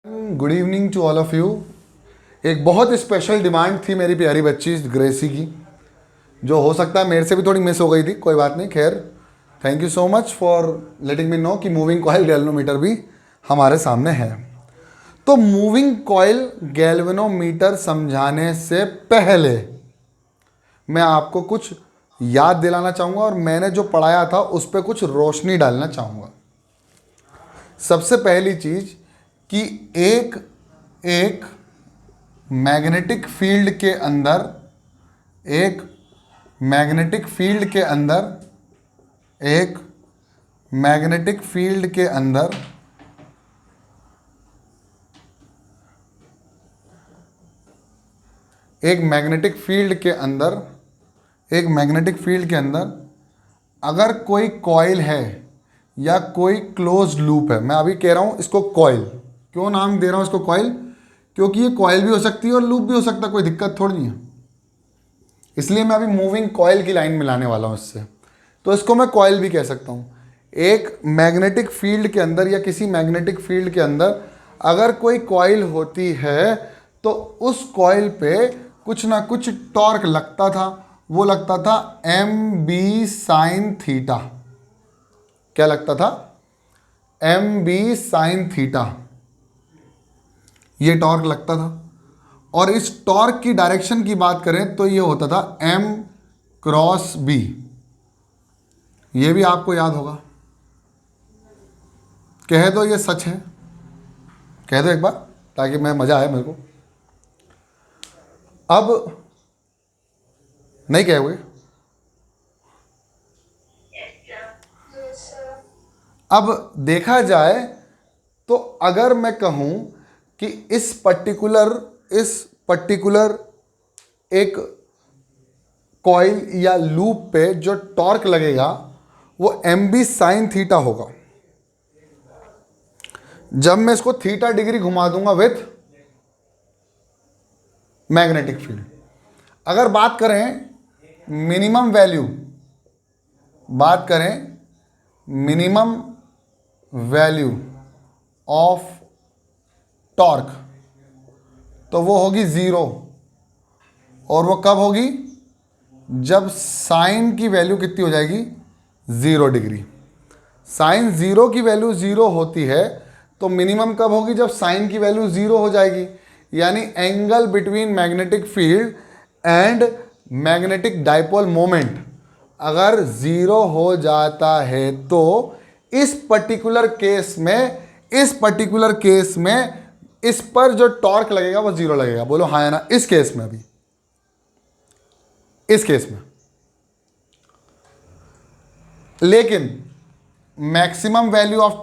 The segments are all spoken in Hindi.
Good evening to all of you. एक बहुत स्पेशल डिमांड थी मेरी प्यारी बच्ची ग्रेसी की, जो हो सकता है मेरे से भी थोड़ी मिस हो गई थी। कोई बात नहीं, खैर thank you so much for letting me know कि मूविंग कॉइल गैल्वेनोमीटर भी हमारे सामने है। तो मूविंग कॉइल गैल्वेनोमीटर समझाने से पहले मैं आपको कुछ याद दिलाना चाहूँगा और मैंने जो पढ़ाया था उस पर कुछ रोशनी डालना चाहूँगा। सबसे पहली चीज़ कि एक मैग्नेटिक फील्ड के अंदर एक मैग्नेटिक फील्ड के अंदर एक मैग्नेटिक फील्ड के अंदर एक मैग्नेटिक फील्ड के अंदर एक मैग्नेटिक फील्ड के अंदर अगर कोई कॉइल है या कोई क्लोज लूप है, मैं अभी कह रहा हूं इसको कॉइल, क्यों नाम दे रहा हूं इसको कॉइल, क्योंकि ये कॉइल भी हो सकती है और लूप भी हो सकता है, कोई दिक्कत थोड़ी नहीं है। इसलिए मैं अभी मूविंग कॉइल की लाइन मिलाने वाला हूं इससे, तो इसको मैं कॉइल भी कह सकता हूं। एक मैग्नेटिक फील्ड के अंदर या किसी मैग्नेटिक फील्ड के अंदर अगर कोई कॉइल होती है तो उस कॉइल पे कुछ ना कुछ टॉर्क लगता था, वो लगता था एम बी साइन थीटा। क्या लगता था? एम बी साइन थीटा, ये टॉर्क लगता था। और इस टॉर्क की डायरेक्शन की बात करें तो ये होता था एम क्रॉस बी। ये भी आपको याद होगा। कह दो ये सच है, कह दो एक बार ताकि मैं मजा आए मेरे को। अब नहीं कहोगे? अब देखा जाए तो अगर मैं कहूं कि इस पर्टिकुलर एक कॉइल या लूप पे जो टॉर्क लगेगा वो एम बी साइन थीटा होगा। जब मैं इसको थीटा डिग्री घुमा दूंगा विथ मैग्नेटिक फील्ड। अगर बात करें मिनिमम वैल्यू ऑफ टॉर्क तो वो होगी ज़ीरो। और वो कब होगी? जब साइन की वैल्यू कितनी हो जाएगी? 0 डिग्री। साइन 0 की वैल्यू 0 होती है तो मिनिमम कब होगी? जब साइन की वैल्यू 0 हो जाएगी। यानी angle between magnetic field and magnetic dipole moment अगर 0 हो जाता है तो इस पर्टिकुलर केस में इस पर जो टॉर्क लगेगा वो 0 लगेगा। बोलो हाँ या ना? इस केस में, अभी इस केस में। लेकिन मैक्सिमम वैल्यू ऑफ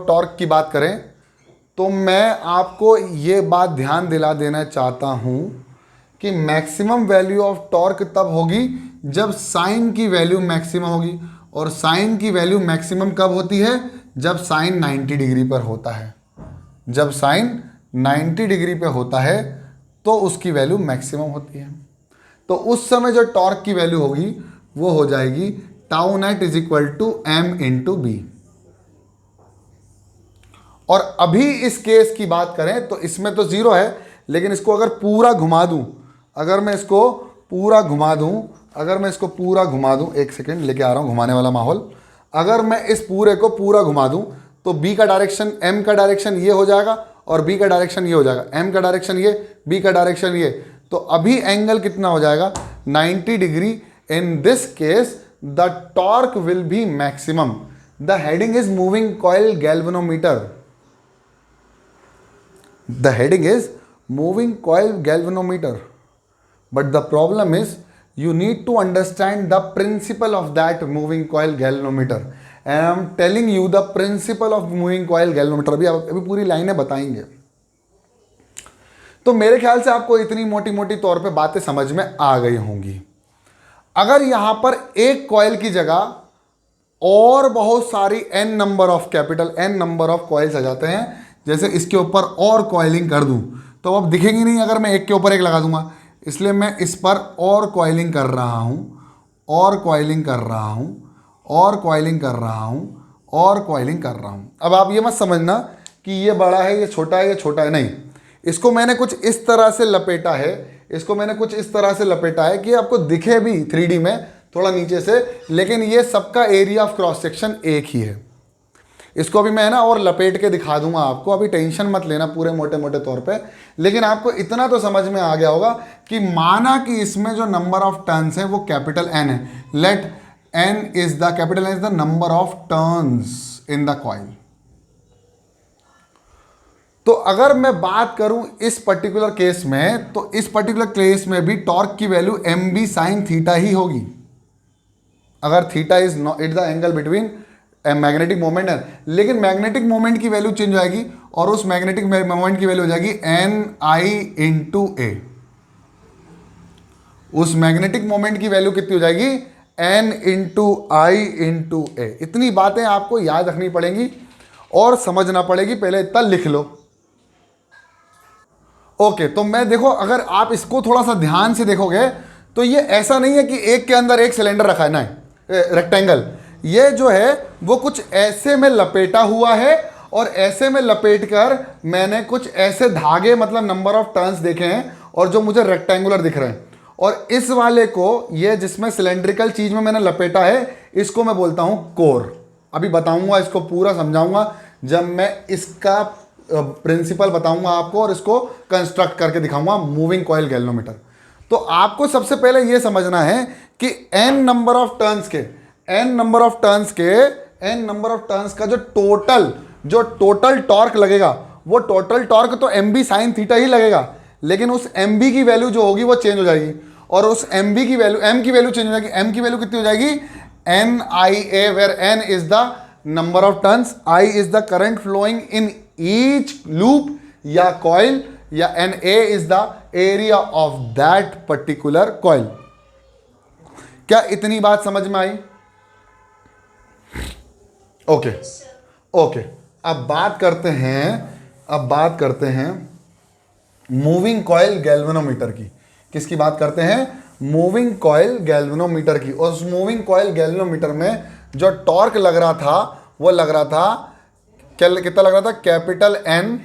टॉर्क की बात करें तो मैं आपको ये बात ध्यान दिला देना चाहता हूं कि मैक्सिमम वैल्यू ऑफ टॉर्क तब होगी जब साइन की वैल्यू मैक्सिमम होगी। और साइन की वैल्यू मैक्सिमम कब होती है? जब साइन 90 डिग्री पर होता है। जब साइन 90 डिग्री पे होता है तो उसकी वैल्यू मैक्सिमम होती है। तो उस समय जो टॉर्क की वैल्यू होगी वो हो जाएगी tau net is equal to M into B. और अभी इस केस की बात करें तो इसमें तो 0 है, लेकिन इसको अगर पूरा घुमा दूं, अगर मैं इसको पूरा घुमा दूं, एक सेकेंड लेके आ रहा हूं घुमाने वाला माहौल। अगर मैं इस पूरे को पूरा घुमा दूं तो बी का डायरेक्शन, एम का डायरेक्शन ये हो जाएगा और बी का डायरेक्शन ये हो जाएगा। एम का डायरेक्शन ये, बी का डायरेक्शन ये। तो अभी एंगल कितना हो जाएगा? 90 degree. In this case the torque will be maximum. The heading is moving coil galvanometer. The heading is moving coil galvanometer, but the problem is you need to understand the principle of that moving coil galvanometer, and I am telling you the principle of moving coil galvanometer। अभी पूरी लाइनें बताएंगे। तो मेरे ख्याल से आपको इतनी मोटी मोटी तौर पे बातें समझ में आ गई होंगी। अगर यहां पर एक कॉइल की जगह और बहुत सारी n नंबर ऑफ कॉइल्स आ जाते हैं, जैसे इसके ऊपर और कॉइलिंग कर दूं तो अब दिखेंगी नहीं। अगर मैं एक के ऊपर एक लगा दूंगा, इसलिए मैं इस पर और कॉइलिंग कर रहा हूँ, और कॉइलिंग कर रहा हूँ, और कॉइलिंग कर रहा हूँ, और कॉइलिंग कर रहा हूँ। अब आप ये मत समझना कि ये बड़ा है, ये छोटा है, ये छोटा है, नहीं। इसको मैंने कुछ इस तरह से लपेटा है, इसको मैंने कुछ इस तरह से लपेटा है कि आपको दिखे भी 3D में थोड़ा नीचे से, लेकिन ये सबका एरिया ऑफ क्रॉस सेक्शन एक ही है। इसको अभी मैं ना और लपेट के दिखा दूंगा आपको, अभी टेंशन मत लेना पूरे मोटे मोटे तौर पे। लेकिन आपको इतना तो समझ में आ गया होगा कि माना कि इसमें जो नंबर ऑफ टर्न्स है वो कैपिटल एन है। Let N is the capital N is the number of turns in the coil. तो अगर मैं बात करूं इस पर्टिकुलर केस में, तो इस पर्टिकुलर केस में भी टॉर्क की value M B sine theta ही होगी। अगर theta is it the angle between magnetic moment है, लेकिन मैग्नेटिक मोमेंट की वैल्यू चेंज हो जाएगी और उस मैग्नेटिक मोमेंट की वैल्यू हो जाएगी एन आई इंटू ए। उस मैग्नेटिक मोमेंट की वैल्यू कितनी हो जाएगी? एन इंटू आई इंटू ए। इतनी बातें आपको याद रखनी पड़ेंगी और समझना पड़ेगी, पहले इतना लिख लो। ओके, तो मैं देखो, अगर आप इसको थोड़ा सा ध्यान से देखोगे तो ये ऐसा नहीं है कि एक के अंदर एक सिलेंडर रखा है, ना रेक्टेंगल। ये जो है वो कुछ ऐसे में लपेटा हुआ है और ऐसे में लपेट कर मैंने कुछ ऐसे धागे, मतलब नंबर ऑफ टर्न्स देखे हैं और जो मुझे रेक्टेंगुलर दिख रहे हैं। और इस वाले को, ये जिसमें सिलेंड्रिकल चीज में मैंने लपेटा है, इसको मैं बोलता हूं कोर। अभी बताऊंगा, इसको पूरा समझाऊंगा जब मैं इसका प्रिंसिपल बताऊंगा आपको और इसको कंस्ट्रक्ट करके दिखाऊंगा, मूविंग कॉइल गैल्वेनोमीटर। तो आपको सबसे पहले यह समझना है कि n नंबर ऑफ टर्न्स का जो टोटल टॉर्क लगेगा, वो टोटल टॉर्क तो एम बी साइन थीटा ही लगेगा, लेकिन उस एम बी की वैल्यू जो होगी वो चेंज हो जाएगी। और उस एम बी की वैल्यू, एम की वैल्यू चेंज हो जाएगी। एम की वैल्यू कितनी हो जाएगी? N I A, where N is the number of turns, I is the current flowing in each loop या कॉइल, या N A is the area of that particular coil. क्या इतनी बात समझ में आई? ओके ओके, अब बात करते हैं मूविंग कॉइल गैल्वेनोमीटर की। किसकी बात करते हैं? मूविंग कॉइल गैल्वेनोमीटर की। और उस मूविंग कॉइल गैल्वेनोमीटर में जो टॉर्क लग रहा था, वो लग रहा था, कितना लग रहा था? Capital N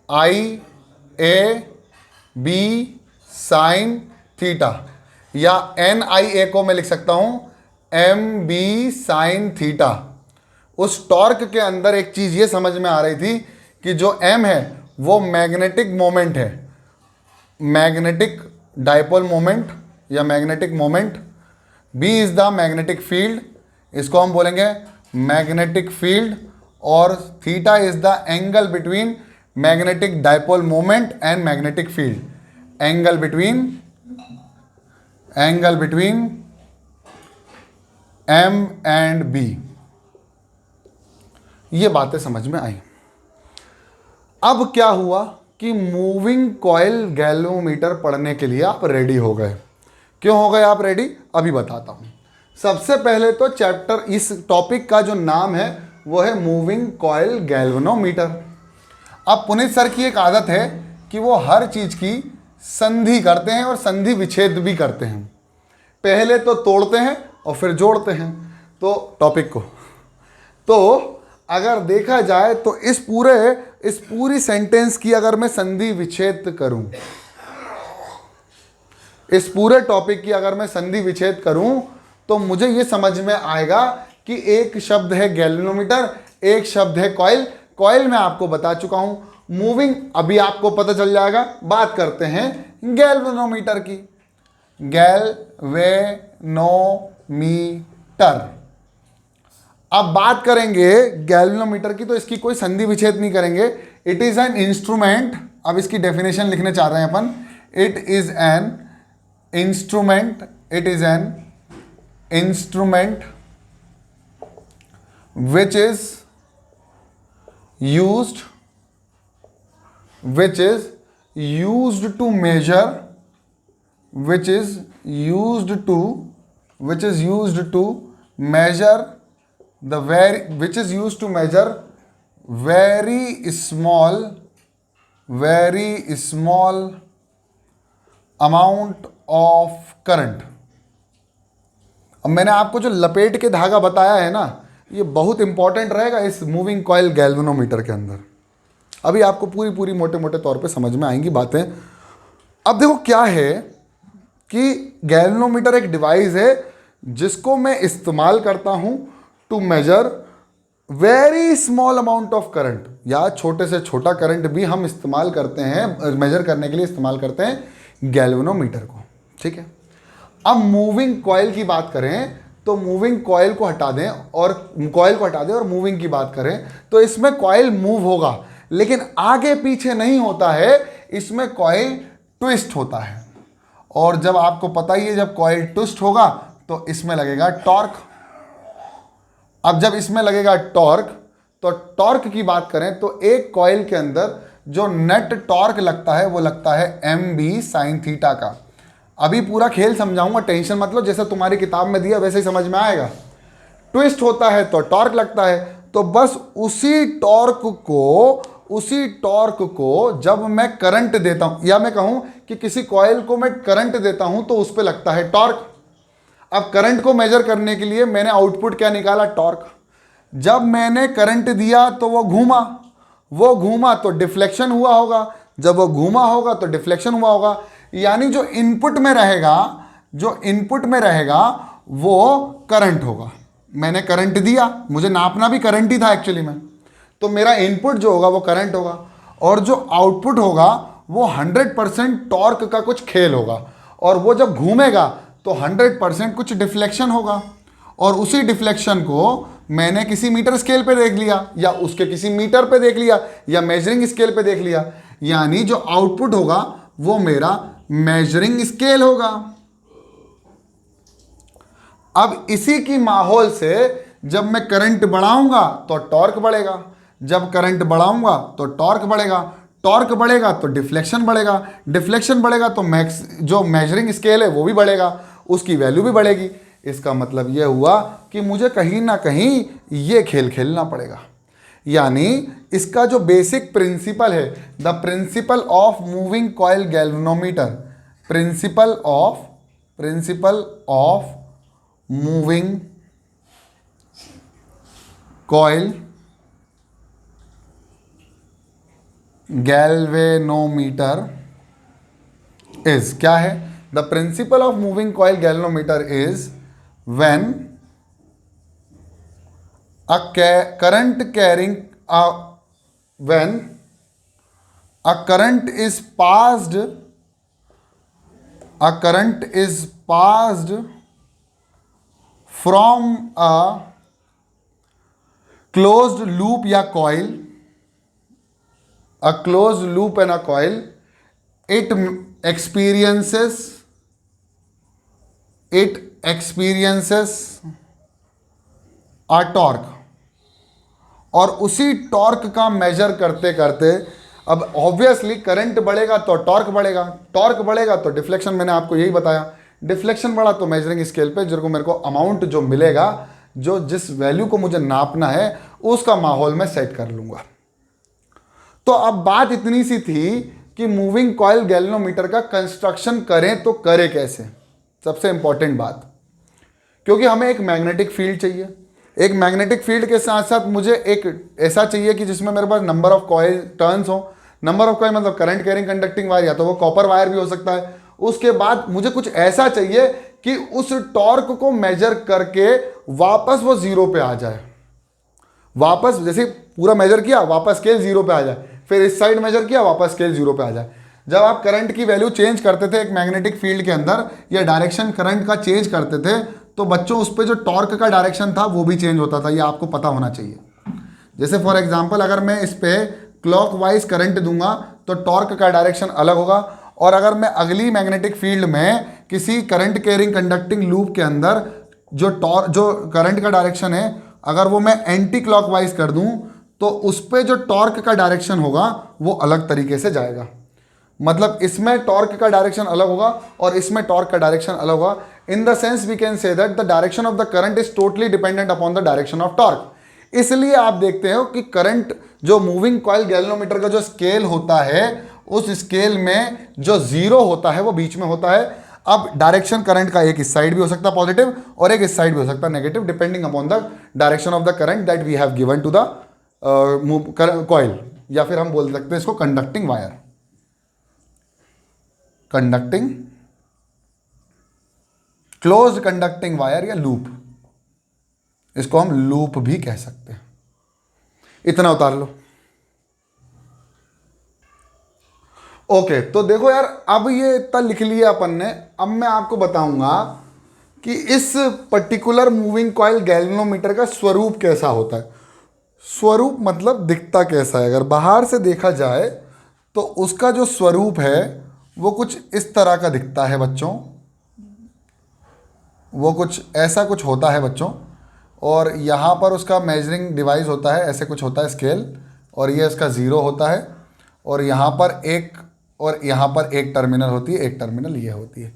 I A B sine theta, या एन आई ए को मैं लिख सकता हूं एम बी साइन थीटा। उस टॉर्क के अंदर एक चीज ये समझ में आ रही थी कि जो एम है वो मैग्नेटिक मोमेंट है, मैग्नेटिक डाइपोल मोमेंट या magnetic moment. B is the magnetic field, इसको हम बोलेंगे मैग्नेटिक फील्ड। और theta is the angle between magnetic dipole moment and magnetic field, angle between M and B. ये बातें समझ में आई। अब क्या हुआ कि मूविंग कॉइल गैल्वेनोमीटर पढ़ने के लिए आप रेडी हो गए। क्यों हो गए आप रेडी? अभी बताता हूं। सबसे पहले तो चैप्टर, इस टॉपिक का जो नाम है वो है मूविंग कॉइल गैल्वेनोमीटर। अब पुनीत सर की एक आदत है कि वो हर चीज की संधि करते हैं और संधि विच्छेद भी करते हैं। पहले तो तोड़ते हैं और फिर जोड़ते हैं तो टॉपिक को। तो अगर देखा जाए तो इस पूरी सेंटेंस की अगर मैं संधि विच्छेद करूं, इस पूरे टॉपिक की अगर मैं संधि विच्छेद करूं, तो मुझे यह समझ में आएगा कि एक शब्द है गैल्वेनोमीटर, एक शब्द है कॉइल। कॉइल मैं आपको बता चुका हूं, मूविंग अभी आपको पता चल जाएगा। बात करते हैं गैल्वेनोमीटर की। गैल्वेनोमीटर, अब बात करेंगे गैल्वेनोमीटर की, तो इसकी कोई संधि विच्छेद नहीं करेंगे। इट इज एन इंस्ट्रूमेंट, अब इसकी डेफिनेशन लिखने चाह रहे हैं अपन। It is an instrument which is used to measure very small amount of current. अब मैंने आपको जो लपेट के धागा बताया है ना, ये बहुत इंपॉर्टेंट रहेगा इस मूविंग कॉइल गैल्वेनोमीटर के अंदर। अभी आपको पूरी पूरी मोटे मोटे तौर पे समझ में आएंगी बातें। अब देखो क्या है कि गैल्वेनोमीटर एक डिवाइस है जिसको मैं इस्तेमाल करता हूं to measure very small amount of current, या छोटे से छोटा करंट भी हम इस्तेमाल करते हैं, मेजर करने के लिए इस्तेमाल करते हैं गैल्वेनोमीटर को। ठीक है, अब मूविंग कॉइल की बात करें तो मूविंग कॉइल को हटा दें और मूविंग की बात करें तो इसमें कॉइल मूव होगा, लेकिन आगे पीछे नहीं होता है, इसमें कॉइल ट्विस्ट होता है। और जब आपको पता ही है जब कॉइल ट्विस्ट होगा तो इसमें लगेगा टॉर्क। अब जब इसमें लगेगा टॉर्क, तो टॉर्क की बात करें तो एक कॉइल के अंदर जो नेट टॉर्क लगता है वो लगता है mb sin थीटा का। अभी पूरा खेल समझाऊंगा, टेंशन मत लो, जैसे तुम्हारी किताब में दिया वैसे ही समझ में आएगा। ट्विस्ट होता है तो टॉर्क लगता है, तो बस उसी टॉर्क को जब मैं करंट देता हूं, या मैं कहूं कि किसी कॉइल को मैं करंट देता हूं तो उस पर लगता है टॉर्क। अब करंट को मेजर करने के लिए मैंने आउटपुट क्या निकाला, टॉर्क। जब मैंने करंट दिया तो वो घूमा तो डिफ्लेक्शन हुआ होगा, जब वो घूमा होगा तो डिफ्लेक्शन हुआ होगा। यानी जो इनपुट में रहेगा वो करंट होगा। मैंने करंट दिया, मुझे नापना भी करंट ही था एक्चुअली में, तो मेरा इनपुट जो होगा वो करंट होगा, और जो आउटपुट होगा वो 100% टॉर्क का कुछ खेल होगा, और वो जब घूमेगा तो 100% कुछ डिफ्लेक्शन होगा। और उसी डिफ्लेक्शन को मैंने किसी मीटर स्केल पे देख लिया, या उसके किसी मीटर पे देख लिया, या मेजरिंग स्केल पे देख लिया, यानी जो आउटपुट होगा वो मेरा मेजरिंग स्केल होगा। अब इसी की माहौल से जब मैं करंट बढ़ाऊंगा तो टॉर्क बढ़ेगा, जब करंट बढ़ाऊंगा तो टॉर्क बढ़ेगा, टॉर्क बढ़ेगा तो डिफ्लेक्शन बढ़ेगा, डिफ्लेक्शन बढ़ेगा तो जो मेजरिंग स्केल है वो भी बढ़ेगा, उसकी वैल्यू भी बढ़ेगी। इसका मतलब यह हुआ कि मुझे कहीं ना कहीं ये खेल खेलना पड़ेगा। यानी इसका जो बेसिक प्रिंसिपल है, the principle of moving coil galvanometer, principle of moving coil galvanometer is, क्या है, the principle of moving coil galvanometer is when a current carrying when a current is passed from a closed loop या coil, a closed loop and a coil, it experiences a torque. और उसी टॉर्क का मेजर करते करते, अब ऑब्वियसली करंट बढ़ेगा तो टॉर्क बढ़ेगा, टॉर्क बढ़ेगा तो डिफ्लेक्शन, मैंने आपको यही बताया, डिफ्लेक्शन बढ़ा तो मेजरिंग स्केल पे जो मेरे को अमाउंट जो मिलेगा, जो जिस वैल्यू को मुझे नापना है उसका माहौल में सेट कर लूंगा। तो अब बात इतनी सी थी कि मूविंग कॉइल गैल्वेनोमीटर का कंस्ट्रक्शन करें तो करें कैसे। सबसे इंपॉर्टेंट बात, क्योंकि हमें एक मैग्नेटिक फील्ड चाहिए, एक मैग्नेटिक फील्ड के साथ साथ मुझे एक ऐसा चाहिए कि जिसमें मेरे पास नंबर ऑफ कॉइल टर्न्स हो। नंबर ऑफ कॉइल मतलब करंट कैरिंग कंडक्टिंग वायर, या तो वो कॉपर वायर भी हो सकता है। उसके बाद मुझे कुछ ऐसा चाहिए कि उस टॉर्क को मेजर करके वापस वो जीरो पे आ जाए, वापस जैसे पूरा मेजर किया वापस स्केल जीरो पे आ जाए, फिर इस साइड मेजर किया वापस स्केल जीरो पे आ जाए। जब आप करंट की वैल्यू चेंज करते थे एक मैग्नेटिक फील्ड के अंदर, या डायरेक्शन करंट का चेंज करते थे, तो बच्चों उस पर जो टॉर्क का डायरेक्शन था वो भी चेंज होता था, ये आपको पता होना चाहिए। जैसे फॉर एग्जांपल अगर मैं इस पे क्लॉकवाइज करंट दूंगा तो टॉर्क का डायरेक्शन अलग होगा, और अगर मैं अगली मैग्नेटिक फील्ड में किसी करंट कैरिंग कंडक्टिंग लूप के अंदर जो करंट का डायरेक्शन है अगर वो मैं एंटी क्लॉकवाइज कर दूं तो उस पर जो टॉर्क का डायरेक्शन होगा वो अलग तरीके से जाएगा। मतलब इसमें टॉर्क का डायरेक्शन अलग होगा और इसमें टॉर्क का डायरेक्शन अलग होगा। In the sense we can say that the direction of the current is totally dependent upon the direction of torque. इसलिए आप देखते हो कि करंट जो मूविंग कॉइल गैल्वेनोमीटर का जो स्केल होता है उस स्केल में जो जीरो होता है वो बीच में होता है। अब डायरेक्शन करंट का एक इस साइड भी हो सकता है पॉजिटिव और एक इस साइड भी हो सकता है negative, depending upon the direction of the current that we have given to the coil, या फिर हम बोल सकते हैं इसको conducting wire, conducting closed conducting wire या लूप, इसको हम लूप भी कह सकते हैं। इतना उतार लो। ओके, तो देखो यार, अब ये इतना लिख लिया अपन ने। अब मैं आपको बताऊंगा कि इस पर्टिकुलर मूविंग कॉइल गैल्वेनोमीटर का स्वरूप कैसा होता है। स्वरूप मतलब दिखता कैसा है। अगर बाहर से देखा जाए तो उसका जो स्वरूप है वो कुछ इस तरह का दिखता है बच्चों, वो कुछ ऐसा कुछ होता है बच्चों। और यहाँ पर उसका मेजरिंग डिवाइस होता है, ऐसे कुछ होता है स्केल, और ये इसका ज़ीरो होता है, और यहाँ पर एक टर्मिनल होती है, एक टर्मिनल ये होती है।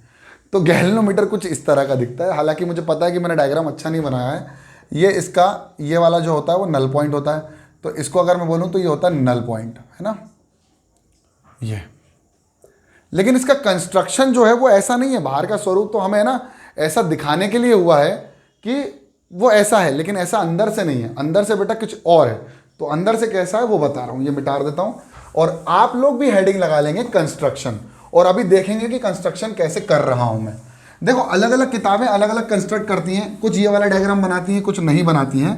तो गैल्वेनोमीटर कुछ इस तरह का दिखता है। हालांकि मुझे पता है कि मैंने डायग्राम अच्छा नहीं बनाया है। ये वाला जो होता है वो नल पॉइंट होता है, तो इसको अगर मैं बोलूँ तो ये होता है नल पॉइंट, है ना ये। लेकिन इसका कंस्ट्रक्शन जो है वो ऐसा नहीं है। बाहर का स्वरूप तो हमें ना ऐसा दिखाने के लिए हुआ है कि वो ऐसा है, लेकिन ऐसा अंदर से नहीं है। अंदर से बेटा कुछ और है। तो अंदर से कैसा है वो बता रहा हूँ, ये मिटा देता हूँ। और आप लोग भी हेडिंग लगा लेंगे कंस्ट्रक्शन, और अभी देखेंगे कि कंस्ट्रक्शन कैसे कर रहा हूँ मैं। देखो, अलग अलग किताबें अलग अलग कंस्ट्रक्ट करती हैं, कुछ ये वाला डायग्राम बनाती हैं, कुछ नहीं बनाती हैं।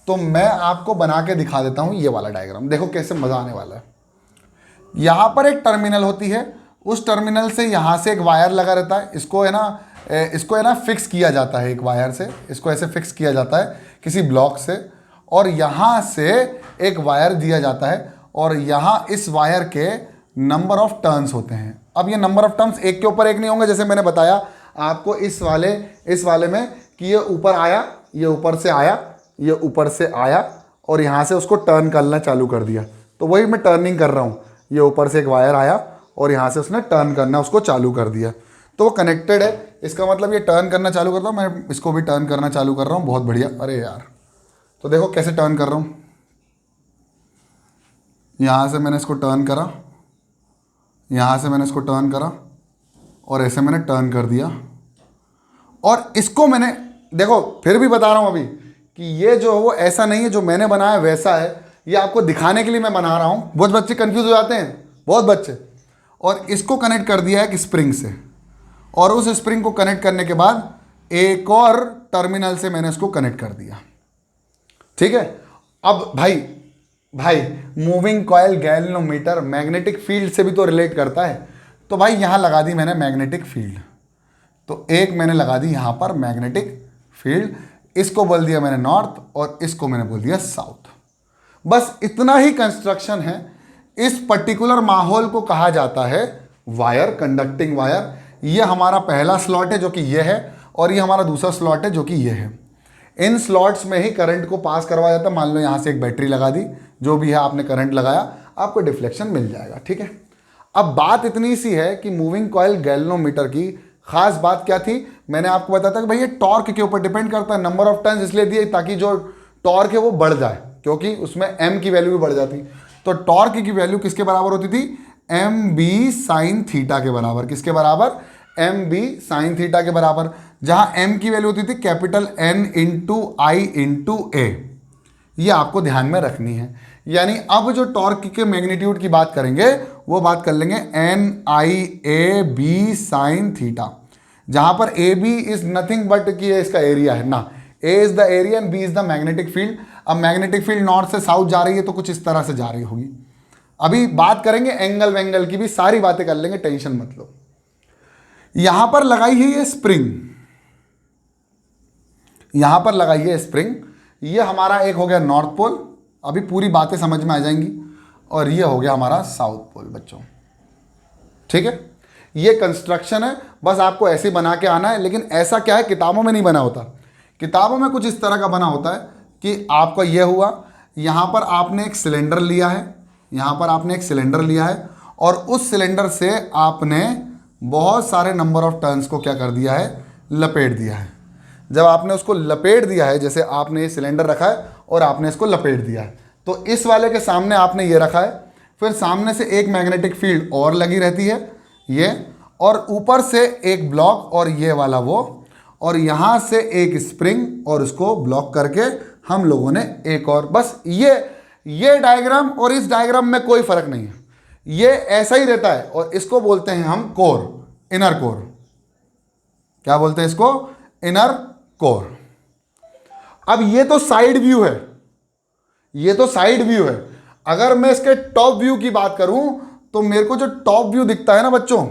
तो मैं आपको बना के दिखा देता हूँ ये वाला डायग्राम। देखो कैसे मज़ा आने वाला है। यहाँ पर एक टर्मिनल होती है, उस टर्मिनल से यहाँ से एक वायर लगा रहता है। इसको है ना फिक्स किया जाता है एक वायर से, इसको ऐसे फिक्स किया जाता है किसी ब्लॉक से, और यहाँ से एक वायर दिया जाता है, और यहाँ इस वायर के नंबर ऑफ टर्न्स होते हैं। अब ये नंबर ऑफ टर्न्स एक के ऊपर एक नहीं होंगे, जैसे मैंने बताया आपको इस वाले में कि ये ऊपर आया, ये ऊपर से आया, ये ऊपर से आया, और यहाँ से उसको टर्न करना चालू कर दिया। तो वही मैं टर्निंग कर रहा हूँ। ये ऊपर से एक वायर आया और यहाँ से उसने टर्न करना उसको चालू कर दिया, तो वो कनेक्टेड है। इसका मतलब ये टर्न करना चालू करता हूँ, मैं इसको भी टर्न करना चालू कर रहा हूँ। बहुत बढ़िया। अरे यार, तो देखो कैसे टर्न कर रहा हूँ। यहाँ से मैंने इसको टर्न करा, यहाँ से मैंने इसको टर्न करा, और ऐसे मैंने टर्न कर दिया। और इसको मैंने, देखो फिर भी बता रहा हूँ अभी कि ये जो वो ऐसा नहीं है जो मैंने बनाया वैसा है। ये आपको दिखाने के लिए मैं बना रहा हूँ। बहुत बच्चे कंफ्यूज हो जाते हैं, बहुत बच्चे। और इसको कनेक्ट कर दिया है एक स्प्रिंग से, और उस स्प्रिंग को कनेक्ट करने के बाद एक और टर्मिनल से मैंने इसको कनेक्ट कर दिया। ठीक है। अब भाई moving coil galvanometer magnetic field से भी तो रिलेट करता है। तो भाई यहाँ लगा दी मैंने मैग्नेटिक फील्ड, तो एक मैंने लगा दी यहाँ पर मैग्नेटिक फील्ड। इसको बोल दिया मैंने नॉर्थ, और इसको मैंने बोल दिया साउथ। बस इतना ही कंस्ट्रक्शन है। इस पर्टिकुलर माहौल को कहा जाता है वायर, कंडक्टिंग वायर। ये हमारा पहला स्लॉट है जो कि ये है, और ये हमारा दूसरा स्लॉट है जो कि ये है। इन स्लॉट्स में ही करंट को पास करवाया जाता है। मान लो यहाँ से एक बैटरी लगा दी, जो भी है आपने करंट लगाया, आपको डिफ्लेक्शन मिल जाएगा। ठीक है। अब बात इतनी सी है कि मूविंग कॉइल गैल्वेनोमीटर की खास बात क्या थी, मैंने आपको बताया था कि भाई ये टॉर्क के ऊपर डिपेंड करता है। नंबर ऑफ टर्न्स इसलिए दिए ताकि जो टॉर्क है वो बढ़ जाए, क्योंकि उसमें एम की वैल्यू भी बढ़ जाती। तो टॉर्क की वैल्यू किसके बराबर होती थी? एम बी साइन थीटा के बराबर। किसके बराबर? एम बी साइन थीटा के बराबर। जहां एम की वैल्यू होती थी कैपिटल एन इंटू आई इंटू ए। ये आपको ध्यान में रखनी है। यानी अब जो टॉर्क के मैग्नीट्यूड की बात करेंगे वो बात कर लेंगे N I A B sine theta, जहां पर A B is nothing but कि इसका एरिया है ना। A is the area and B is the magnetic field. अब मैग्नेटिक फील्ड नॉर्थ से साउथ जा रही है तो कुछ इस तरह से जा रही होगी। अभी बात करेंगे एंगल वेंगल की भी, सारी बातें कर लेंगे, टेंशन मत लो। यहां पर लगाई है ये स्प्रिंग, यहां पर लगाई है स्प्रिंग। ये हमारा एक हो गया नॉर्थ पोल, अभी पूरी बातें समझ में आ जाएंगी। और ये हो गया हमारा साउथ पोल बच्चों। ठीक है। ये कंस्ट्रक्शन है, बस आपको ऐसे बना के आना है। लेकिन ऐसा क्या है, किताबों में नहीं बना होता। किताबों में कुछ इस तरह का बना होता है कि आपका ये हुआ, यहाँ पर आपने एक सिलेंडर लिया है, यहाँ पर आपने एक सिलेंडर लिया है, और उस सिलेंडर से आपने बहुत सारे नंबर ऑफ टर्न्स को क्या कर दिया है, लपेट दिया है। जब आपने उसको लपेट दिया है, जैसे आपने ये सिलेंडर रखा है और आपने इसको लपेट दिया है, तो इस वाले के सामने आपने ये रखा है, फिर सामने से एक मैग्नेटिक फील्ड और लगी रहती है ये, और ऊपर से एक ब्लॉक और ये वाला वो, और यहाँ से एक स्प्रिंग और उसको ब्लॉक करके हम लोगों ने एक और, बस ये डायग्राम और इस डायग्राम में कोई फर्क नहीं है, ये ऐसा ही रहता है। और इसको बोलते हैं हम कोर, इनर कोर। क्या बोलते हैं इसको? Inner core. अब ये तो साइड व्यू है, ये तो साइड व्यू है। अगर मैं इसके टॉप व्यू की बात करूं तो मेरे को जो टॉप व्यू दिखता है ना बच्चों,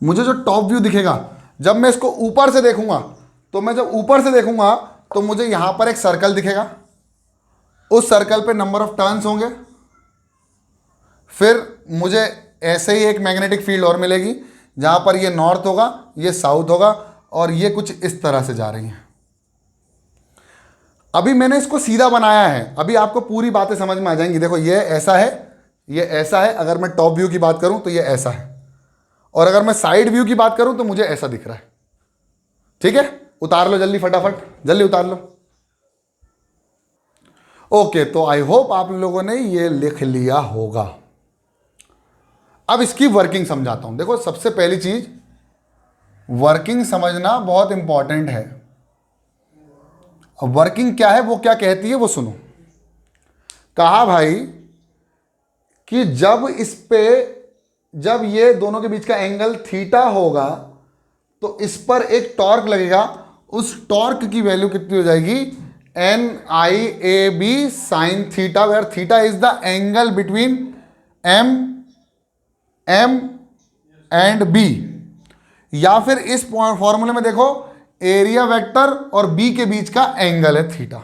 मुझे जो टॉप व्यू दिखेगा, जब मैं इसको ऊपर से देखूंगा, तो मैं जब ऊपर से देखूंगा तो मुझे यहां पर एक सर्कल दिखेगा, उस सर्कल पे नंबर ऑफ टर्न्स होंगे, फिर मुझे ऐसे ही एक मैग्नेटिक फील्ड और मिलेगी जहां पर ये नॉर्थ होगा, ये साउथ होगा, और ये कुछ इस तरह से जा रही है। अभी मैंने इसको सीधा बनाया है, अभी आपको पूरी बातें समझ में आ जाएंगी। देखो ये ऐसा है, ये ऐसा है, अगर मैं टॉप व्यू की बात करूं तो ये ऐसा है, और अगर मैं साइड व्यू की बात करूं तो मुझे ऐसा दिख रहा है। ठीक है, उतार लो जल्दी, फटाफट जल्दी उतार लो। ओके, तो आई होप आप लोगों ने ये लिख लिया होगा। अब इसकी वर्किंग समझाता हूं। देखो सबसे पहली चीज, वर्किंग समझना बहुत इंपॉर्टेंट है। वर्किंग क्या है, वो क्या कहती है, वो सुनो। कहा भाई कि जब ये दोनों के बीच का एंगल थीटा होगा तो इस पर एक टॉर्क लगेगा, उस टॉर्क की वैल्यू कितनी हो जाएगी? NIAB sine theta, where theta is the angle between M and B। या फिर इस फॉर्मूले में देखो, एरिया वेक्टर और B के बीच का एंगल है थीटा।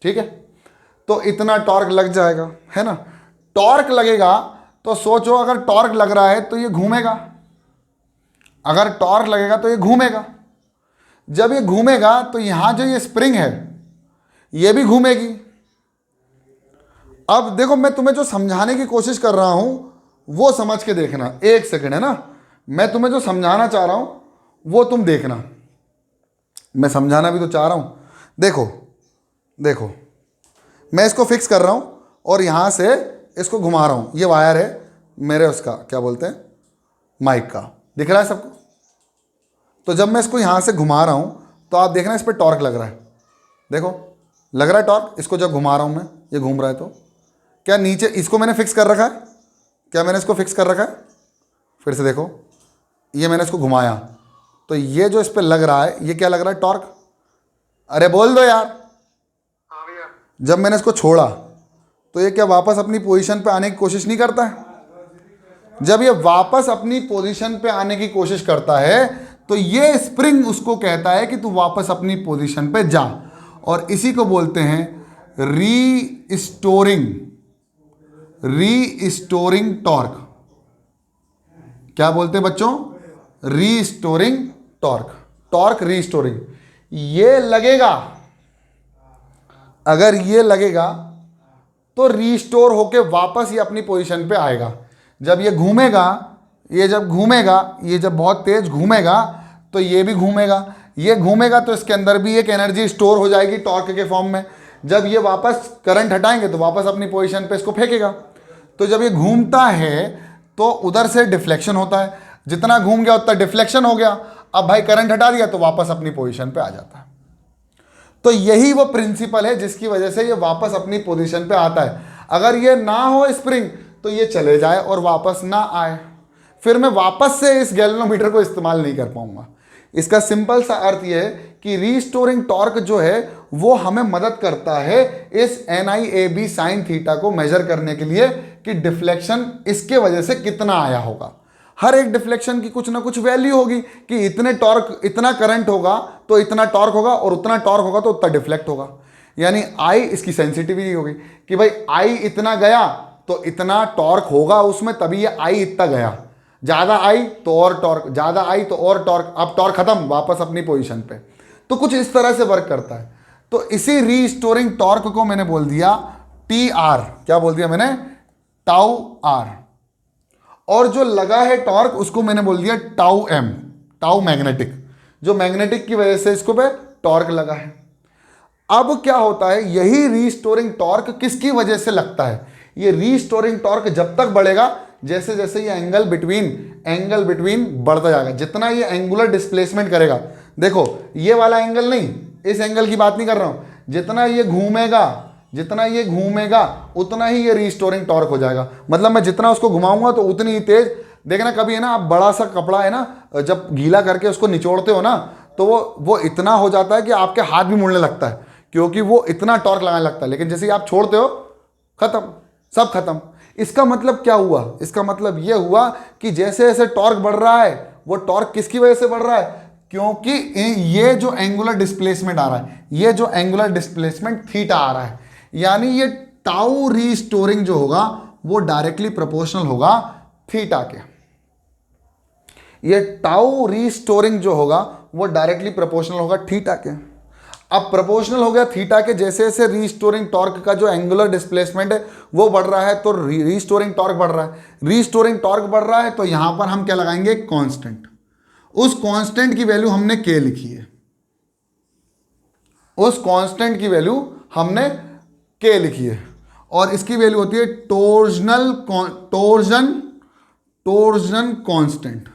ठीक है, तो इतना टॉर्क लग जाएगा, है ना। टॉर्क लगेगा तो सोचो, अगर टॉर्क लग रहा है तो ये घूमेगा, अगर टॉर्क लगेगा तो ये घूमेगा। जब ये घूमेगा तो यहां जो ये स्प्रिंग है ये भी घूमेगी। अब देखो, मैं तुम्हें जो समझाने की कोशिश कर रहा हूं वो समझ के देखना। एक सेकंड, है ना, मैं तुम्हें जो समझाना चाह रहा हूं वो तुम देखना। मैं समझाना भी तो चाह रहा हूं। देखो देखो, मैं इसको फिक्स कर रहा हूं और यहां से इसको घुमा रहा हूं। ये वायर है मेरे, उसका क्या बोलते हैं, माइक का, दिख रहा है सबको। तो जब मैं इसको यहां से घुमा रहा हूं तो आप देखना इस पर टॉर्क लग रहा है। देखो लग रहा है टॉर्क, इसको जब घुमा रहा हूं मैं, ये घूम रहा है, तो क्या नीचे इसको मैंने फिक्स कर रखा है? क्या मैंने इसको फिक्स कर रखा है? फिर से देखो, ये मैंने इसको घुमाया तो ये जो इस पर लग रहा है, ये क्या लग रहा है? टॉर्क। अरे बोल दो यार। जब मैंने इसको छोड़ा तो ये क्या वापस अपनी पोजीशन पे आने की कोशिश नहीं करता है? जब ये वापस अपनी पोजीशन पे आने की कोशिश करता है तो ये स्प्रिंग उसको कहता है कि तू वापस अपनी पोजीशन पे जा, और इसी को बोलते हैं रीस्टोरिंग टॉर्क। क्या बोलते हैं बच्चों? Restoring torque, torque restoring. ये लगेगा, अगर ये लगेगा तो रीस्टोर होके वापस ये अपनी पोजीशन पे आएगा। जब ये घूमेगा, ये जब घूमेगा, ये जब बहुत तेज घूमेगा तो ये भी घूमेगा, ये घूमेगा तो इसके अंदर भी एक एनर्जी स्टोर हो जाएगी टॉर्क के फॉर्म में। जब ये वापस करंट हटाएंगे तो वापस अपनी पोजीशन पे इसको फेंकेगा। तो जब ये घूमता है तो उधर से डिफ्लेक्शन होता है, जितना घूम गया उतना डिफ्लेक्शन हो गया। अब भाई करंट हटा दिया तो वापस अपनी पोजीशन पे आ जाता है। तो यही वो प्रिंसिपल है जिसकी वजह से ये वापस अपनी पोजीशन पे आता है। अगर ये ना हो स्प्रिंग तो ये चले जाए और वापस ना आए, फिर मैं वापस से इस गैल्वेनोमीटर को इस्तेमाल नहीं कर पाऊंगा। इसका सिंपल सा अर्थ ये है कि रीस्टोरिंग टॉर्क जो है वो हमें मदद करता है इस NIAB साइन थीटा को मेजर करने के लिए कि डिफ्लेक्शन इसके वजह से कितना आया होगा। हर एक डिफ्लेक्शन की कुछ ना कुछ वैल्यू होगी कि इतने टॉर्क, इतना करंट होगा तो इतना टॉर्क होगा, और उतना टॉर्क होगा तो उतना डिफ्लेक्ट होगा। यानी आई इसकी सेंसिटिविटी होगी कि भाई आई इतना गया तो इतना टॉर्क होगा उसमें, तभी ये आई इतना गया। ज़्यादा आई तो और टॉर्क, ज़्यादा आई तो और टॉर्क, अब टॉर्क खत्म, वापस अपनी पोजीशन पे। तो कुछ इस तरह से वर्क करता है। तो इसी रीस्टोरिंग टॉर्क को मैंने बोल दिया TR। क्या बोल दिया मैंने? Tau R। और जो लगा है टॉर्क उसको मैंने बोल दिया टाउ M, टाउ मैग्नेटिक, जो मैग्नेटिक की वजह से इसको पे टॉर्क लगा है। अब क्या होता है, यही रीस्टोरिंग टॉर्क किसकी वजह से लगता है? ये रीस्टोरिंग टॉर्क जब तक बढ़ेगा जैसे जैसे ये एंगल बिटवीन बढ़ता जाएगा, जितना ये एंगुलर डिस्प्लेसमेंट करेगा। देखो ये वाला एंगल नहीं, इस एंगल की बात नहीं कर रहा हूं, जितना ये घूमेगा उतना ही ये रीस्टोरिंग टॉर्क हो जाएगा। मतलब मैं जितना उसको घुमाऊंगा तो उतनी ही तेज। देखना कभी है ना, आप बड़ा सा कपड़ा है ना, जब गीला करके उसको निचोड़ते हो ना, तो वो इतना हो जाता है कि आपके हाथ भी मुड़ने लगता है, क्योंकि वो इतना टॉर्क लगाने लगता है। लेकिन जैसे ही आप छोड़ते हो, खत्म, सब खत्म। इसका मतलब क्या हुआ? इसका मतलब ये हुआ कि जैसे जैसे टॉर्क बढ़ रहा है, वो टॉर्क किसकी वजह से बढ़ रहा है? क्योंकि ये जो एंगुलर डिस्प्लेसमेंट आ रहा है, ये जो एंगुलर डिस्प्लेसमेंट थीटा आ रहा है, यानी ये टाउ रीस्टोरिंग जो होगा वो डायरेक्टली प्रोपोर्शनल होगा थीटा के। ये टाउ रीस्टोरिंग जो होगा वो डायरेक्टली प्रोपोर्शनल होगा थीटा के। अब प्रोपोर्शनल हो गया थीटा के, जैसे जैसे रीस्टोरिंग टॉर्क का जो एंगुलर डिस्प्लेसमेंट है वो बढ़ रहा है, तो रीस्टोरिंग टॉर्क बढ़ रहा है। रीस्टोरिंग टॉर्क बढ़ रहा है तो यहां पर हम क्या लगाएंगे? कांस्टेंट। उस कांस्टेंट की वैल्यू हमने के लिखी है, उस कांस्टेंट की वैल्यू हमने के लिखी है, और इसकी वैल्यू होती है टोर्जन कांस्टेंट।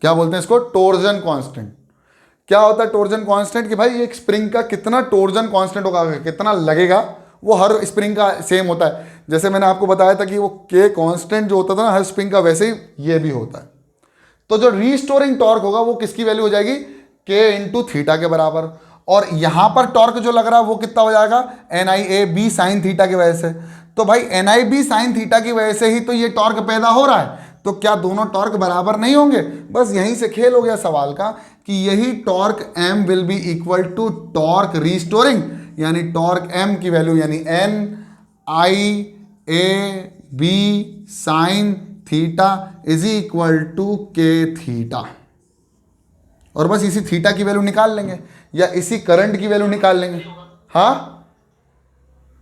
क्या बोलते हैं इसको? Trojan constant. क्या होता है टोर्जन कांस्टेंट? कि भाई एक स्प्रिंग का कितना टोर्जन कांस्टेंट होगा, कितना लगेगा, वो हर स्प्रिंग का सेम होता है। जैसे मैंने आपको बताया था कि वो के कांस्टेंट जो होता था ना हर स्प्रिंग का, वैसे ही ये भी होता है। तो जो रीस्टोरिंग टॉर्क होगा वो किसकी वैल्यू हो जाएगी? के इंटू थीटा के बराबर। और यहां पर टॉर्क जो लग रहा है वो कितना हो जाएगा? NIAB साइन थीटा की वजह से। तो भाई NIB साइन थीटा की वजह से ही तो ये टॉर्क पैदा हो रहा है, तो क्या दोनों टॉर्क बराबर नहीं होंगे? बस यहीं से खेल हो गया सवाल का कि यही torque M will be equal to torque restoring, यानी टॉर्क M की वैल्यू यानी NIAB sine theta is equal to K theta. और बस इसी थीटा की वैल्यू निकाल लेंगे या इसी करंट की वैल्यू निकाल लेंगे। हाँ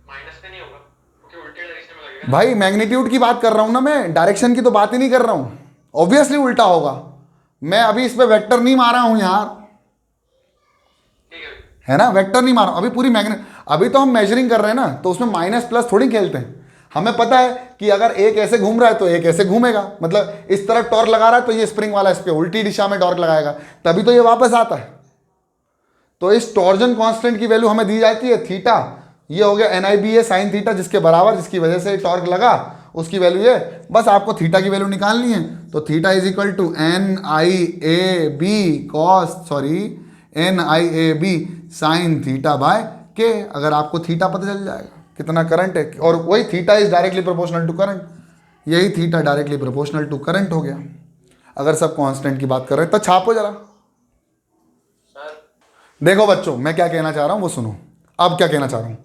माइनस पे नहीं होगा क्योंकि उल्टे डायरेक्शन में लगेगा। भाई मैग्नीट्यूड की बात कर रहा हूं ना, मैं डायरेक्शन की तो बात ही नहीं कर रहा हूं। ऑब्वियसली उल्टा होगा। मैं अभी इस पे वेक्टर नहीं मारा हूं यार, ठीक है ना, वेक्टर नहीं मारा अभी पूरी अभी तो हम मेजरिंग कर रहे हैं ना, तो उसमें माइनस प्लस थोड़ी खेलते हैं। हमें पता है कि अगर एक ऐसे घूम रहा है तो एक ऐसे घूमेगा, मतलब इस तरफ टॉर्क लगा रहा है तो ये स्प्रिंग वाला इस पे उल्टी दिशा में टॉर्क लगाएगा, तभी तो ये वापस आता है। तो इस टॉर्जन कांस्टेंट की वैल्यू हमें दी जाती है थीटा। ये हो गया NIBA साइन थीटा, जिसके बराबर, जिसकी वजह से टॉर्क लगा, उसकी वैल्यू ये। बस आपको थीटा की वैल्यू निकालनी है, तो theta is equal to NIAB sine theta by K. अगर आपको थीटा पता चल जाएगा कितना करंट है, और वही theta is directly proportional to current, यही theta directly proportional to current हो गया। अगर सब कांस्टेंट की बात कर रहे हैं तो छापो जरा। सर। देखो बच्चों, मैं क्या कहना चाह रहा हूं वो सुनो। अब क्या कहना चाह रहा हूं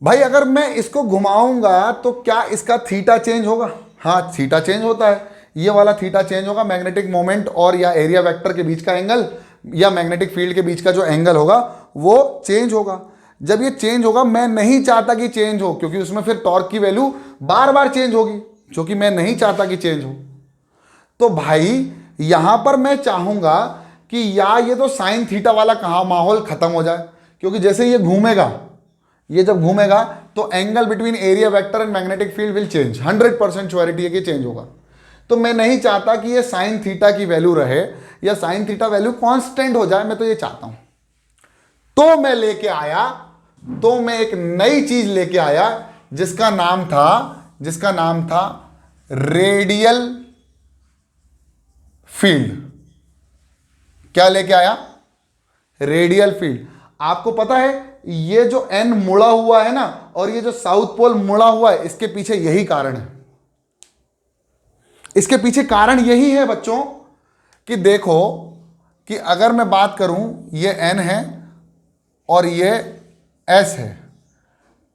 भाई, अगर मैं इसको घुमाऊंगा तो क्या इसका थीटा चेंज होगा? हाँ, थीटा चेंज होता है, ये वाला थीटा चेंज होगा। मैग्नेटिक मोमेंट और या एरिया वेक्टर के बीच का एंगल या मैग्नेटिक फील्ड के बीच का जो एंगल होगा वो चेंज होगा। जब ये चेंज होगा, मैं नहीं चाहता कि चेंज हो, क्योंकि उसमें फिर टॉर्क की वैल्यू बार बार चेंज होगी, जो कि मैं नहीं चाहता कि चेंज हो। तो भाई यहां पर मैं चाहूंगा कि या ये तो साइन थीटा वाला कहां माहौल खत्म हो जाए, क्योंकि जैसे ये घूमेगा, ये जब घूमेगा तो angle between area vector and magnetic field will change. 100% surety है कि चेंज होगा। तो मैं नहीं चाहता कि ये साइन थीटा की वैल्यू रहे या साइन थीटा वैल्यू कांस्टेंट हो जाए, मैं तो ये चाहता हूं। तो मैं लेके आया, तो मैं एक नई चीज लेके आया जिसका नाम था रेडियल फील्ड। क्या लेके आया? Radial field. आपको पता है ये जो एन मुड़ा हुआ है ना, और ये जो साउथ पोल मुड़ा हुआ है, इसके पीछे यही कारण है। इसके पीछे कारण यही है बच्चों कि देखो कि अगर मैं बात करूं, ये एन है और ये एस है,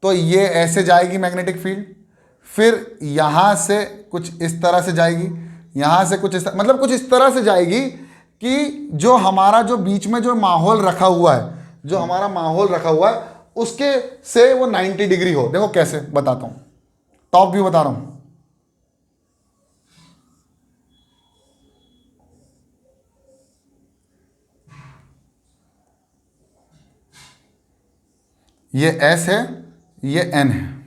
तो ये ऐसे जाएगी मैग्नेटिक फील्ड, फिर यहां से कुछ इस तरह से जाएगी, यहां से कुछ मतलब कुछ इस तरह से जाएगी कि जो हमारा जो बीच में जो माहौल रखा हुआ है, जो हमारा माहौल रखा हुआ है उसके से वो 90 डिग्री हो। देखो कैसे बताता हूं, टॉप व्यू बता रहा हूं। ये एस है, ये n है।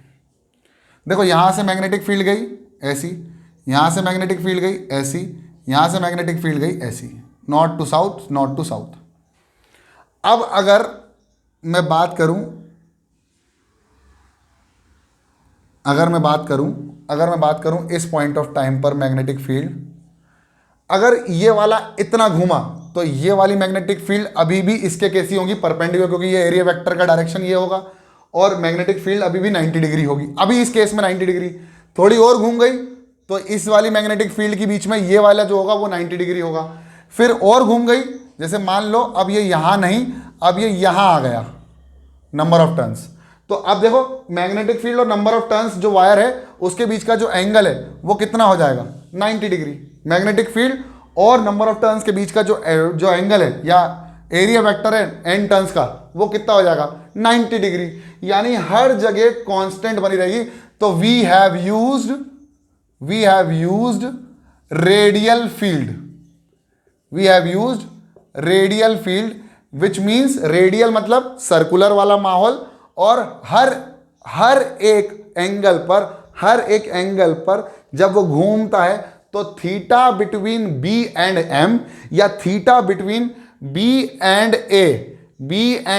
देखो यहाँ से मैग्नेटिक फील्ड गई ऐसी, यहाँ से मैग्नेटिक फील्ड गई ऐसी, यहाँ से मैग्नेटिक फील्ड गई ऐसी, north to south, north to south. अब अगर मैं बात करूं, अगर मैं बात करूं इस पॉइंट ऑफ टाइम पर मैग्नेटिक फील्ड, अगर ये वाला इतना घूमा तो ये वाली मैग्नेटिक फील्ड अभी भी इसके कैसी होगी, परपेंडिकुलर, क्योंकि ये एरिया वेक्टर का डायरेक्शन ये होगा, और मैग्नेटिक फील्ड अभी भी 90 डिग्री होगी। अभी इस केस में 90 डिग्री, थोड़ी और घूम गई तो इस वाली मैग्नेटिक फील्ड के बीच में ये वाला जो होगा वो 90 डिग्री होगा। फिर और घूम गई, जैसे मान लो अब ये यहां नहीं, अब ये यहां आ गया, नंबर ऑफ टर्न्स। तो अब देखो मैग्नेटिक फील्ड और नंबर ऑफ टर्न्स जो वायर है उसके बीच का जो एंगल है वो कितना हो जाएगा, 90 डिग्री। मैग्नेटिक फील्ड और नंबर ऑफ टर्न्स के बीच का जो एंगल है या एरिया वेक्टर है एन टर्न्स का, वो कितना हो जाएगा, 90 डिग्री। यानी हर जगह कांस्टेंट बनी रहेगी। तो we have used radial field, which means radial मतलब सर्कुलर वाला माहौल, और हर एक एंगल पर जब वो घूमता है तो theta between B and M या theta between B and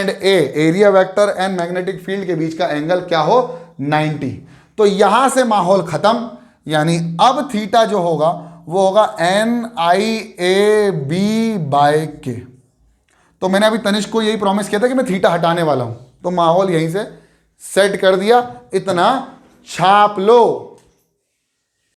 A area vector and magnetic field के बीच का एंगल क्या हो, 90। तो यहां से माहौल खत्म, यानी अब थीटा जो होगा वो होगा NIAB/K। तो मैंने अभी तनिष्क को यही प्रॉमिस किया था कि मैं थीटा हटाने वाला हूं, तो माहौल यहीं से सेट कर दिया। इतना छाप लो।